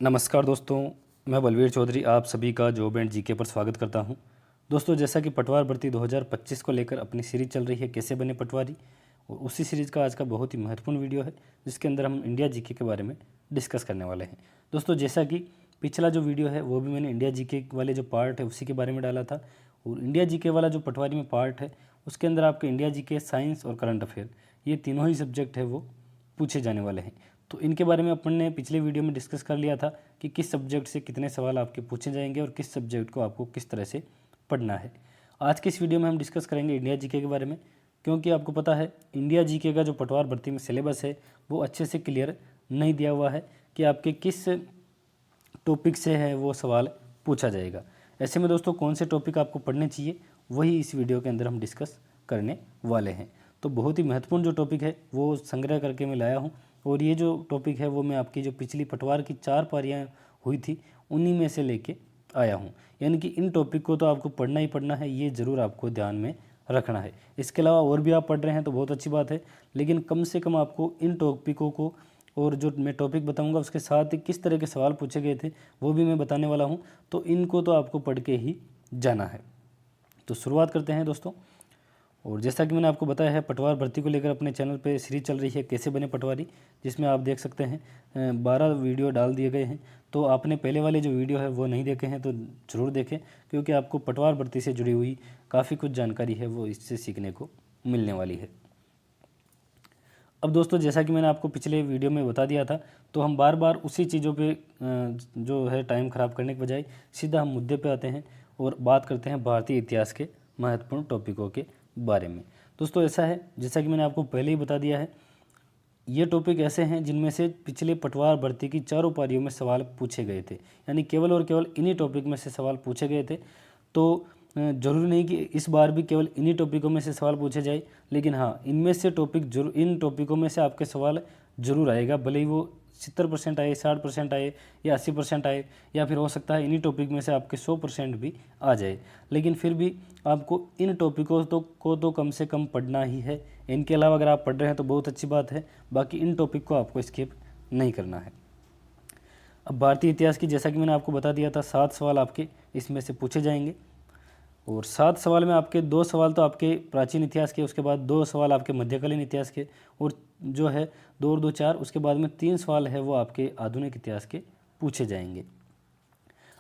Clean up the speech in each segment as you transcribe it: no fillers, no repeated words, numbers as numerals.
नमस्कार दोस्तों, मैं बलवीर चौधरी आप सभी का जॉब एंड जीके पर स्वागत करता हूं। दोस्तों, जैसा कि पटवार भर्ती 2025 को लेकर अपनी सीरीज़ चल रही है कैसे बने पटवारी, और उसी सीरीज़ का आज का बहुत ही महत्वपूर्ण वीडियो है जिसके अंदर हम इंडिया जीके के बारे में डिस्कस करने वाले हैं। दोस्तों, जैसा कि पिछला जो वीडियो है वो भी मैंने इंडिया जीके वाले जो पार्ट है उसी के बारे में डाला था, और इंडिया जीके वाला जो पटवारी में पार्ट है उसके अंदर आपके इंडिया जीके, साइंस और करंट अफेयर ये तीनों ही सब्जेक्ट है वो पूछे जाने वाले हैं। तो इनके बारे में अपन ने पिछले वीडियो में डिस्कस कर लिया था कि किस सब्जेक्ट से कितने सवाल आपके पूछे जाएंगे और किस सब्जेक्ट को आपको किस तरह से पढ़ना है। आज के इस वीडियो में हम डिस्कस करेंगे इंडिया जीके के बारे में, क्योंकि आपको पता है इंडिया जीके का जो पटवार भर्ती में सिलेबस है वो अच्छे से क्लियर नहीं दिया हुआ है कि आपके किस टॉपिक से है वो सवाल पूछा जाएगा। ऐसे में दोस्तों कौन से टॉपिक आपको पढ़ने चाहिए वही इस वीडियो के अंदर हम डिस्कस करने वाले हैं। तो बहुत ही महत्वपूर्ण जो टॉपिक है वो संग्रह करके मैं लाया हूँ, और ये जो टॉपिक है वो मैं आपकी जो पिछली पटवार की 4 पारियाँ हुई थी उन्हीं में से लेके आया हूँ। यानी कि इन टॉपिक को तो आपको पढ़ना ही पढ़ना है, ये ज़रूर आपको ध्यान में रखना है। इसके अलावा और भी आप पढ़ रहे हैं तो बहुत अच्छी बात है, लेकिन कम से कम आपको इन टॉपिकों को और जो मैं टॉपिक बताऊंगा उसके साथ ही किस तरह के सवाल पूछे गए थे वो भी मैं बताने वाला हूँ। तो इनको तो आपको पढ़ के ही जाना है। तो शुरुआत करते हैं दोस्तों। और जैसा कि मैंने आपको बताया है पटवार भर्ती को लेकर अपने चैनल पे सीरीज चल रही है कैसे बने पटवारी, जिसमें आप देख सकते हैं 12 वीडियो डाल दिए गए हैं। तो आपने पहले वाले जो वीडियो है वो नहीं देखे हैं तो ज़रूर देखें, क्योंकि आपको पटवार भर्ती से जुड़ी हुई काफ़ी कुछ जानकारी है वो इससे सीखने को मिलने वाली है। अब दोस्तों, जैसा कि मैंने आपको पिछले वीडियो में बता दिया था, तो हम बार बार उसी चीज़ों पे जो है टाइम ख़राब करने के बजाय सीधा हम मुद्दे पे आते हैं और बात करते हैं भारतीय इतिहास के महत्वपूर्ण टॉपिकों के बारे में। दोस्तों, ऐसा है जैसा कि मैंने आपको पहले ही बता दिया है, ये टॉपिक ऐसे हैं जिनमें से पिछले पटवार भर्ती की 4 पारियों में सवाल पूछे गए थे, यानी केवल और केवल इन्हीं टॉपिक में से सवाल पूछे गए थे। तो ज़रूरी नहीं कि इस बार भी केवल इन्हीं टॉपिकों में से सवाल पूछे जाए, लेकिन हाँ, इनमें से टॉपिक जरूर, इन टॉपिकों में से आपके सवाल जरूर आएगा, भले ही वो 70% आए, 60% आए या 80% आए, या फिर हो सकता है इन्हीं टॉपिक में से आपके 100% भी आ जाए, लेकिन फिर भी आपको इन टॉपिकों को तो कम से कम पढ़ना ही है। इनके अलावा अगर आप पढ़ रहे हैं तो बहुत अच्छी बात है, बाकी इन टॉपिक को आपको स्किप नहीं करना है। अब भारतीय इतिहास की, जैसा कि मैंने आपको बता दिया था, 7 सवाल आपके इसमें से पूछे जाएंगे, और 7 सवाल में आपके 2 सवाल तो आपके प्राचीन इतिहास के, उसके बाद 2 सवाल आपके मध्यकालीन इतिहास के, और जो है 2 और 2 4, उसके बाद में 3 सवाल है वो आपके आधुनिक इतिहास के पूछे जाएंगे।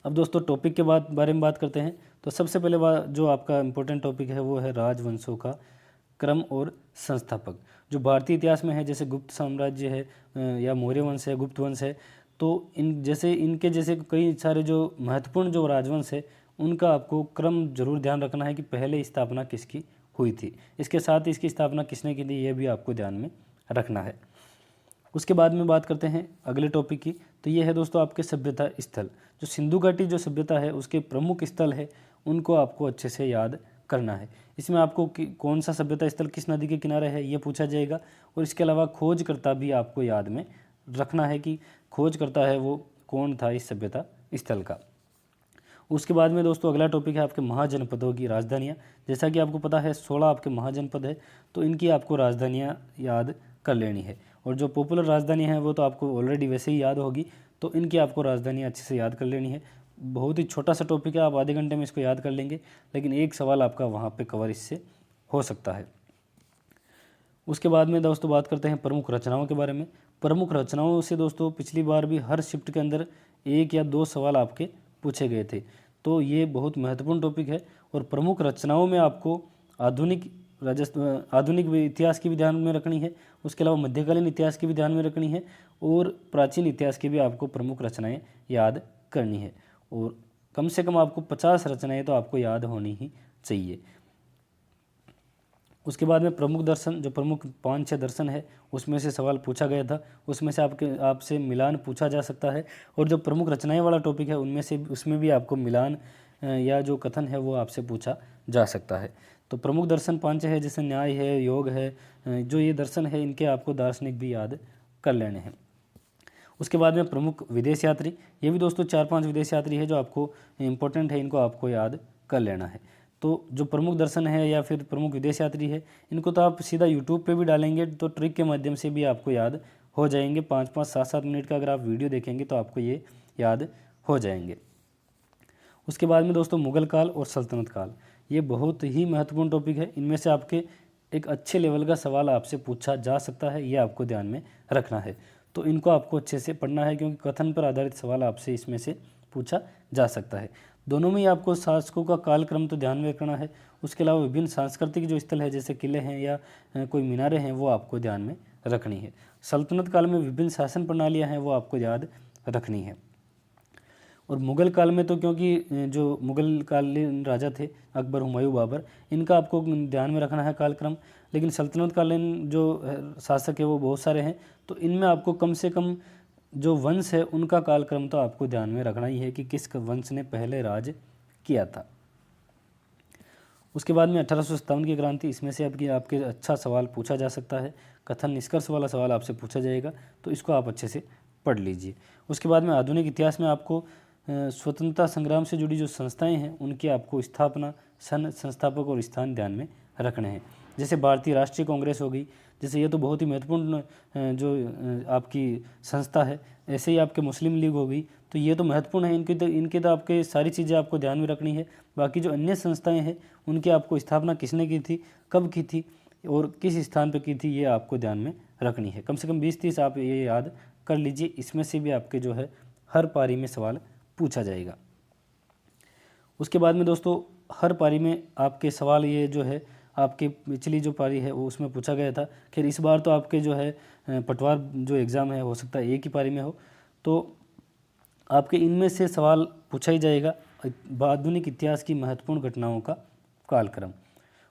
अब दोस्तों टॉपिक के बारे में बात करते हैं। तो सबसे पहले जो आपका इम्पोर्टेंट टॉपिक है वो है राजवंशों का क्रम और संस्थापक। जो भारतीय इतिहास में है, जैसे गुप्त साम्राज्य है या मौर्य वंश है, गुप्त वंश है, तो इनके जैसे कई सारे जो महत्वपूर्ण जो राजवंश है उनका आपको क्रम जरूर ध्यान रखना है कि पहले स्थापना किसकी हुई थी, इसके साथ ही इसकी स्थापना किसने की थी ये भी आपको ध्यान में रखना है। उसके बाद में बात करते हैं अगले टॉपिक की। तो ये है दोस्तों आपके सभ्यता स्थल। जो सिंधु घाटी जो सभ्यता है उसके प्रमुख स्थल है, उनको आपको अच्छे से याद करना है। इसमें आपको कौन सा सभ्यता स्थल किस नदी के किनारे है ये पूछा जाएगा, और इसके अलावा खोजकर्ता भी आपको याद में रखना है कि खोजकर्ता है वो कौन था इस सभ्यता स्थल का। उसके बाद में दोस्तों अगला टॉपिक है आपके महाजनपदों की राजधानियाँ। जैसा कि आपको पता है 16 आपके महाजनपद है, तो इनकी आपको राजधानियाँ याद कर लेनी है, और जो पॉपुलर राजधानियाँ हैं वो तो आपको ऑलरेडी वैसे ही याद होगी, तो इनकी आपको राजधानियाँ अच्छे से याद कर लेनी है। बहुत ही छोटा सा टॉपिक है, आप आधे घंटे में इसको याद कर लेंगे, लेकिन एक सवाल आपका वहाँ पर कवर इससे हो सकता है। उसके बाद में दोस्तों बात करते हैं प्रमुख रचनाओं के बारे में। प्रमुख रचनाओं से दोस्तों पिछली बार भी हर शिफ्ट के अंदर 1 या 2 सवाल आपके पूछे गए थे, तो ये बहुत महत्वपूर्ण टॉपिक है। और प्रमुख रचनाओं में आपको आधुनिक इतिहास की भी ध्यान में रखनी है, उसके अलावा मध्यकालीन इतिहास की भी ध्यान में रखनी है, और प्राचीन इतिहास की भी आपको प्रमुख रचनाएं याद करनी है, और कम से कम आपको 50 रचनाएं तो आपको याद होनी ही चाहिए। उसके बाद में प्रमुख दर्शन, जो प्रमुख 5-6 दर्शन है उसमें से सवाल पूछा गया था, उसमें से आपसे मिलान पूछा जा सकता है, और जो प्रमुख रचनाएं वाला टॉपिक है उसमें भी आपको मिलान या जो कथन है वो आपसे पूछा जा सकता है। तो प्रमुख दर्शन 5 है, जैसे न्याय है, योग है, जो ये दर्शन है इनके आपको दार्शनिक भी याद कर लेने हैं। उसके बाद में प्रमुख विदेश यात्री, ये भी दोस्तों 4-5 विदेश यात्री है जो आपको इम्पोर्टेंट है, इनको आपको याद कर लेना है। तो जो प्रमुख दर्शन है या फिर प्रमुख विदेश यात्री है, इनको तो आप सीधा यूट्यूब पे भी डालेंगे तो ट्रिक के माध्यम से भी आपको याद हो जाएंगे। 5-5, 7-7 मिनट का अगर आप वीडियो देखेंगे तो आपको ये याद हो जाएंगे। उसके बाद में दोस्तों मुग़ल काल और सल्तनत काल, ये बहुत ही महत्वपूर्ण टॉपिक है। इनमें से आपके एक अच्छे लेवल का सवाल आपसे पूछा जा सकता है, ये आपको ध्यान में रखना है। तो इनको आपको अच्छे से पढ़ना है, क्योंकि कथन पर आधारित सवाल आपसे इसमें से पूछा जा सकता है। दोनों में ही आपको शासकों का कालक्रम तो ध्यान में रखना है। उसके अलावा विभिन्न सांस्कृतिक जो स्थल है, जैसे किले हैं या कोई मीनारें हैं, वो आपको ध्यान में रखनी है। सल्तनत काल में विभिन्न शासन प्रणालियाँ हैं, वो आपको याद रखनी है। और मुग़ल काल में तो क्योंकि जो मुग़ल कालीन राजा थे अकबर, हुमायूं, बाबर, इनका आपको ध्यान में रखना है कालक्रम। लेकिन सल्तनत कालीन जो शासक है वो बहुत सारे हैं, तो इनमें आपको कम से कम जो वंश है उनका कालक्रम तो आपको ध्यान में रखना ही है कि किस वंश ने पहले राज किया था। उसके बाद में 1857 की क्रांति, इसमें से आपके अच्छा सवाल पूछा जा सकता है। कथन निष्कर्ष वाला सवाल आपसे पूछा जाएगा, तो इसको आप अच्छे से पढ़ लीजिए। उसके बाद में आधुनिक इतिहास में आपको स्वतंत्रता संग्राम से जुड़ी जो संस्थाएं हैं उनकी आपको स्थापना, सन, संस्थापक और स्थान ध्यान में रखने हैं। जैसे भारतीय राष्ट्रीय कांग्रेस हो गई, जैसे ये तो बहुत ही महत्वपूर्ण जो आपकी संस्था है। ऐसे ही आपके मुस्लिम लीग हो गई, तो ये तो महत्वपूर्ण है। इनके तो आपके सारी चीज़ें आपको ध्यान में रखनी है। बाकी जो अन्य संस्थाएं हैं उनकी आपको स्थापना किसने की थी, कब की थी और किस स्थान पर की थी, ये आपको ध्यान में रखनी है। कम से कम 20-30 आप ये याद कर लीजिए। इसमें से भी आपके जो है हर पारी में सवाल पूछा जाएगा। उसके बाद में दोस्तों हर पारी में आपके सवाल, ये जो है आपके पिछली जो पारी है वो उसमें पूछा गया था। खैर इस बार तो आपके जो है पटवार जो एग्ज़ाम है हो सकता है एक ही पारी में हो, तो आपके इनमें से सवाल पूछा ही जाएगा। आधुनिक इतिहास की महत्वपूर्ण घटनाओं का कालक्रम,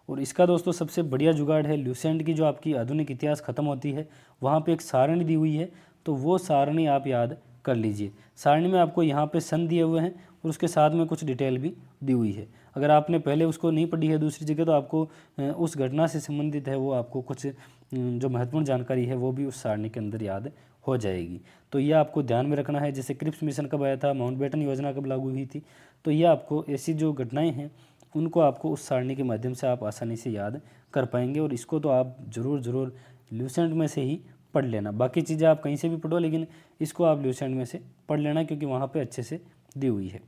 और इसका दोस्तों सबसे बढ़िया जुगाड़ है ल्यूसेंट की। जो आपकी आधुनिक इतिहास ख़त्म होती है वहाँ पे एक सारणी दी हुई है, तो वो सारणी आप याद कर लीजिए। सारणी में आपको यहाँ पे सन दिए हुए हैं और उसके साथ में कुछ डिटेल भी दी हुई है। अगर आपने पहले उसको नहीं पढ़ी है दूसरी जगह, तो आपको उस घटना से संबंधित है वो आपको कुछ जो महत्वपूर्ण जानकारी है वो भी उस सारणी के अंदर याद हो जाएगी। तो ये आपको ध्यान में रखना है। जैसे क्रिप्स मिशन कब आया था, माउंटबेटन योजना कब लागू हुई थी, तो ये आपको ऐसी जो घटनाएँ हैं उनको आपको उस सारणी के माध्यम से आप आसानी से याद कर पाएंगे। और इसको तो आप ज़रूर ल्यूसेंट में से ही पढ़ लेना। बाकी चीज़ें आप कहीं से भी पढ़ो, लेकिन इसको आप ल्यूसेंट में से पढ़ लेना, क्योंकि वहाँ पे अच्छे से दी हुई है।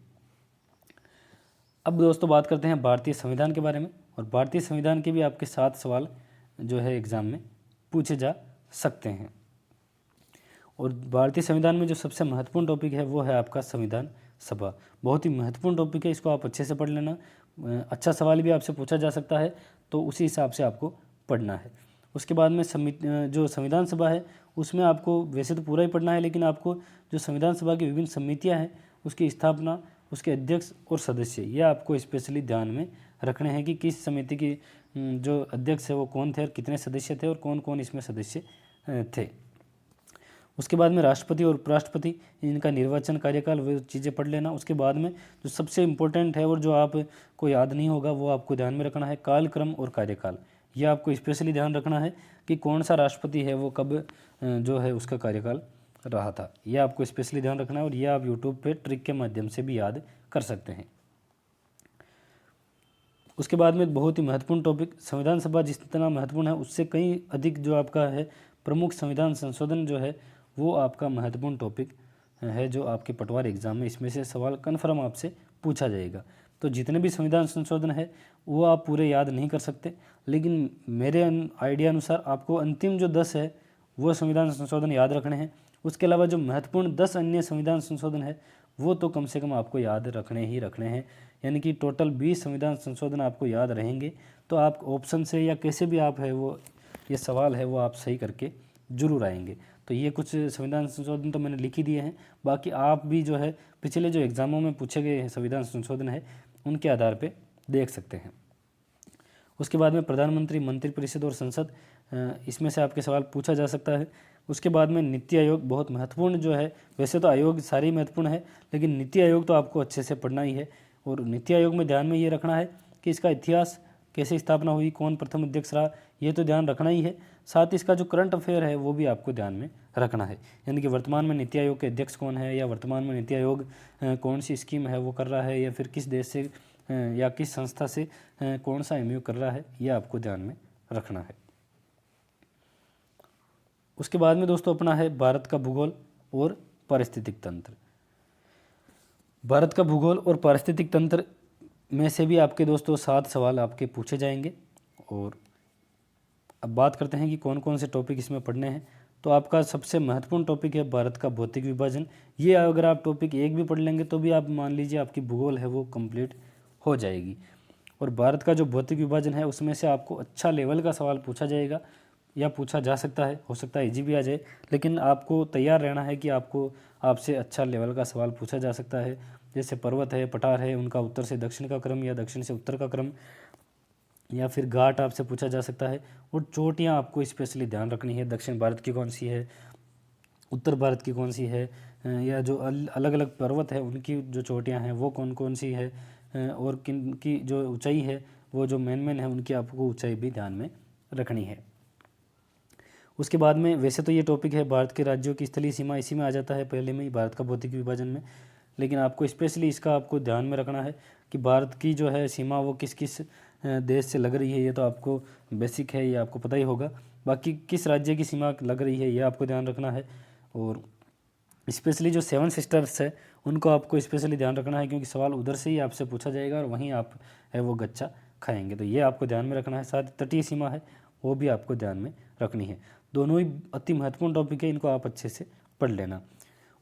अब दोस्तों बात करते हैं भारतीय संविधान के बारे में। और भारतीय संविधान के भी आपके 7 सवाल जो है एग्ज़ाम में पूछे जा सकते हैं। और भारतीय संविधान में जो सबसे महत्वपूर्ण टॉपिक है वो है आपका संविधान सभा। बहुत ही महत्वपूर्ण टॉपिक है, इसको आप अच्छे से पढ़ लेना। अच्छा सवाल भी आपसे पूछा जा सकता है, तो उसी हिसाब से आपको पढ़ना है। उसके बाद में जो संविधान सभा है उसमें आपको वैसे तो पूरा ही पढ़ना है, लेकिन आपको जो संविधान सभा की विभिन्न समितियां हैं उसकी स्थापना, उसके अध्यक्ष और सदस्य, ये आपको स्पेशली ध्यान में रखने हैं कि किस समिति की जो अध्यक्ष है वो कौन थे और कितने सदस्य थे और कौन कौन इसमें सदस्य थे। उसके बाद में राष्ट्रपति और उपराष्ट्रपति, इनका निर्वाचन, कार्यकाल, वो चीज़ें पढ़ लेना। उसके बाद में जो सबसे इम्पोर्टेंट है और जो आपको याद नहीं होगा वो आपको ध्यान में रखना है, कालक्रम और कार्यकाल। ये आपको स्पेशली ध्यान रखना है कि कौन सा राष्ट्रपति है वो कब जो है उसका कार्यकाल रहा था। ये आपको स्पेशली ध्यान रखना है, और ये आप यूट्यूब पे ट्रिक के माध्यम से भी याद कर सकते हैं। उसके बाद में बहुत ही महत्वपूर्ण टॉपिक, संविधान सभा जितना महत्वपूर्ण है उससे कहीं अधिक जो आपका है प्रमुख संविधान संशोधन जो है वो आपका महत्वपूर्ण टॉपिक है, जो आपके पटवार एग्जाम में इसमें से सवाल कन्फर्म आपसे पूछा जाएगा। तो जितने भी संविधान संशोधन है वो आप पूरे याद नहीं कर सकते, लेकिन मेरे आइडिया अनुसार आपको अंतिम जो 10 है वो संविधान संशोधन याद रखने हैं। उसके अलावा जो महत्वपूर्ण 10 अन्य संविधान संशोधन है वो तो कम से कम आपको याद रखने ही रखने हैं। यानी कि टोटल 20 संविधान संशोधन आपको याद रहेंगे, तो आप ऑप्शन से या कैसे भी आप है वो ये सवाल है वो आप सही करके जरूर आएंगे। तो ये कुछ संविधान संशोधन तो मैंने लिख ही दिए हैं, बाकी आप भी जो है पिछले जो एग्ज़ामों में पूछे गए संविधान संशोधन है उनके आधार पे देख सकते हैं। उसके बाद में प्रधानमंत्री, मंत्रिपरिषद और संसद, इसमें से आपके सवाल पूछा जा सकता है। उसके बाद में नीति आयोग बहुत महत्वपूर्ण जो है, वैसे तो आयोग सारे ही महत्वपूर्ण है, लेकिन नीति आयोग तो आपको अच्छे से पढ़ना ही है। और नीति आयोग में ध्यान में ये रखना है कि इसका इतिहास, कैसे स्थापना हुई, कौन प्रथम अध्यक्ष रहा, ये तो ध्यान रखना ही है। साथ ही इसका जो करंट अफेयर है वो भी आपको ध्यान में रखना है। यानी कि वर्तमान में नीति आयोग के अध्यक्ष कौन है, या वर्तमान में नीति आयोग कौन सी स्कीम है वो कर रहा है, या फिर किस देश से या किस संस्था से कौन सा एमयू कर रहा है, ये आपको ध्यान में रखना है। उसके बाद में दोस्तों अपना है भारत का भूगोल और पारिस्थितिक तंत्र। भारत का भूगोल और पारिस्थितिक तंत्र में से भी आपके दोस्तों 7 सवाल आपके पूछे जाएंगे। और अब बात करते हैं कि कौन कौन से टॉपिक इसमें पढ़ने हैं। तो आपका सबसे महत्वपूर्ण टॉपिक है भारत का भौतिक विभाजन। ये अगर आप टॉपिक 1 भी पढ़ लेंगे तो भी आप मान लीजिए आपकी भूगोल है वो कंप्लीट हो जाएगी। और भारत का जो भौतिक विभाजन है उसमें से आपको अच्छा लेवल का सवाल पूछा जाएगा या पूछा जा सकता है, हो सकता है इजी भी आ जाए, लेकिन आपको तैयार रहना है कि आपसे अच्छा लेवल का सवाल पूछा जा सकता है। जैसे पर्वत है, पठार है, उनका उत्तर से दक्षिण का क्रम या दक्षिण से उत्तर का क्रम, या फिर घाट आपसे पूछा जा सकता है। और चोटियाँ आपको स्पेशली ध्यान रखनी है, दक्षिण भारत की कौन सी है, उत्तर भारत की कौन सी है, या जो अलग अलग पर्वत है उनकी जो चोटियाँ हैं वो कौन कौन सी है, और किन की जो ऊंचाई है वो जो मेन है उनकी आपको ऊंचाई भी ध्यान में रखनी है। उसके बाद में वैसे तो ये टॉपिक है भारत के राज्यों की स्थलीय सीमा, इसी में आ जाता है पहले में ही भारत का भौतिक विभाजन में, लेकिन आपको स्पेशली इसका आपको ध्यान में रखना है कि भारत की जो है सीमा वो किस किस देश से लग रही है। ये तो आपको बेसिक है, ये आपको पता ही होगा। बाकी किस राज्य की सीमा लग रही है ये आपको ध्यान रखना है। और स्पेशली जो 7 सिस्टर्स है उनको आपको स्पेशली ध्यान रखना है, क्योंकि सवाल उधर से ही आपसे पूछा जाएगा और वहीं आप है वो गच्चा खाएंगे, तो ये आपको ध्यान में रखना है। साथ तटीय सीमा है वो भी आपको ध्यान में रखनी है। दोनों ही अति महत्वपूर्ण टॉपिक है, इनको आप अच्छे से पढ़ लेना।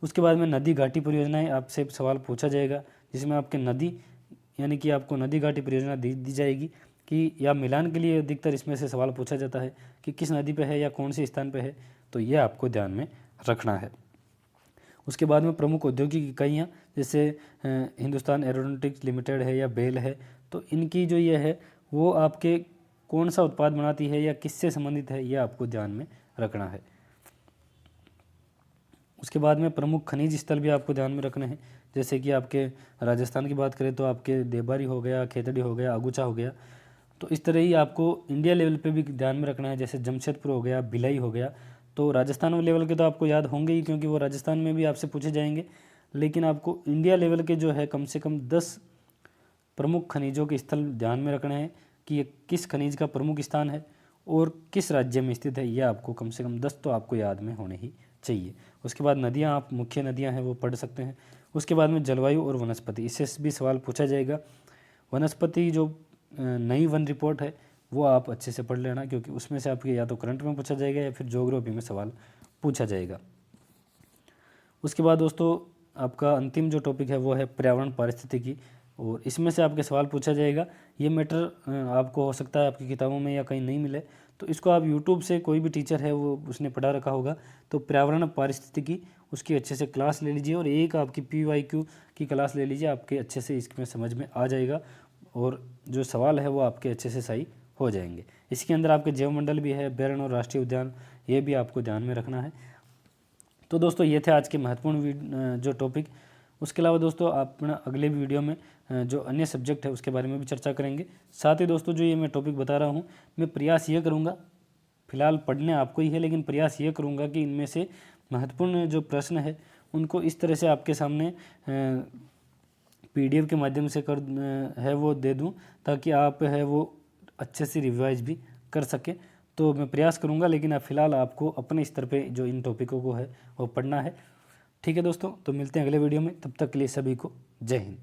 उसके बाद में नदी घाटी परियोजनाएं आपसे सवाल पूछा जाएगा, जिसमें आपके नदी यानी कि आपको नदी घाटी परियोजना दी जाएगी कि या मिलान के लिए अधिकतर इसमें से सवाल पूछा जाता है कि किस नदी पे है या कौन से स्थान पे है, तो ये आपको ध्यान में रखना है। उसके बाद में प्रमुख औद्योगिक इकाइयाँ जैसे हिंदुस्तान एरोनॉटिक्स लिमिटेड है या बेल है, तो इनकी जो ये है वो आपके कौन सा उत्पाद बनाती है या किससे संबंधित है, ये आपको ध्यान में रखना है। उसके बाद में प्रमुख खनिज स्थल भी आपको ध्यान में रखने हैं, जैसे कि आपके राजस्थान की बात करें तो आपके देवबारी हो गया, खेतड़ी हो गया, अगुचा हो गया। तो इस तरह ही आपको इंडिया लेवल पे भी ध्यान में रखना है, जैसे जमशेदपुर हो गया, भिलाई हो गया। तो राजस्थान लेवल के तो आपको याद होंगे ही, क्योंकि वो राजस्थान में भी आपसे पूछे जाएंगे, लेकिन आपको इंडिया लेवल के जो है कम से कम 10 प्रमुख खनिजों के स्थल ध्यान में रखने हैं कि ये किस खनिज का प्रमुख स्थान है और किस राज्य में स्थित है। ये आपको कम से कम 10 तो आपको याद में होने ही चाहिए। उसके बाद नदियाँ, आप मुख्य नदियाँ हैं वो पढ़ सकते हैं। उसके बाद में जलवायु और वनस्पति, इससे भी सवाल पूछा जाएगा। वनस्पति जो नई वन रिपोर्ट है वो आप अच्छे से पढ़ लेना, क्योंकि उसमें से आपके या तो करंट में पूछा जाएगा या फिर ज्योग्राफी में सवाल पूछा जाएगा। उसके बाद दोस्तों आपका अंतिम जो टॉपिक है वो है पर्यावरण पारिस्थितिकी, और इसमें से आपके सवाल पूछा जाएगा। ये मैटर आपको हो सकता है आपकी किताबों में या कहीं नहीं मिले, तो इसको आप यूट्यूब से, कोई भी टीचर है वो उसने पढ़ा रखा होगा, तो पर्यावरण पारिस्थितिकी उसकी अच्छे से क्लास ले लीजिए और एक आपकी PYQ की क्लास ले लीजिए, आपके अच्छे से इसमें समझ में आ जाएगा और जो सवाल है वो आपके अच्छे से सही हो जाएंगे। इसके अंदर आपके जैवमंडल भी है, अभ्यारण्य और राष्ट्रीय उद्यान, ये भी आपको ध्यान में रखना है। तो दोस्तों ये थे आज के महत्वपूर्ण जो टॉपिक। उसके अलावा दोस्तों आप अपना अगले वीडियो में जो अन्य सब्जेक्ट है उसके बारे में भी चर्चा करेंगे। साथ ही दोस्तों जो ये मैं टॉपिक बता रहा हूँ, मैं प्रयास ये करूँगा, फिलहाल पढ़ने आपको ही है, लेकिन प्रयास ये करूँगा कि इनमें से महत्वपूर्ण जो प्रश्न है उनको इस तरह से आपके सामने PDF के माध्यम से है वो दे दूँ, ताकि आप है वो अच्छे से रिवाइज भी कर सकें। तो मैं प्रयास करूँगा, लेकिन फ़िलहाल आपको अपने स्तर पे जो इन टॉपिकों को है वो पढ़ना है। ठीक है दोस्तों, तो मिलते हैं अगले वीडियो में, तब तक के लिए सभी को जय हिंद।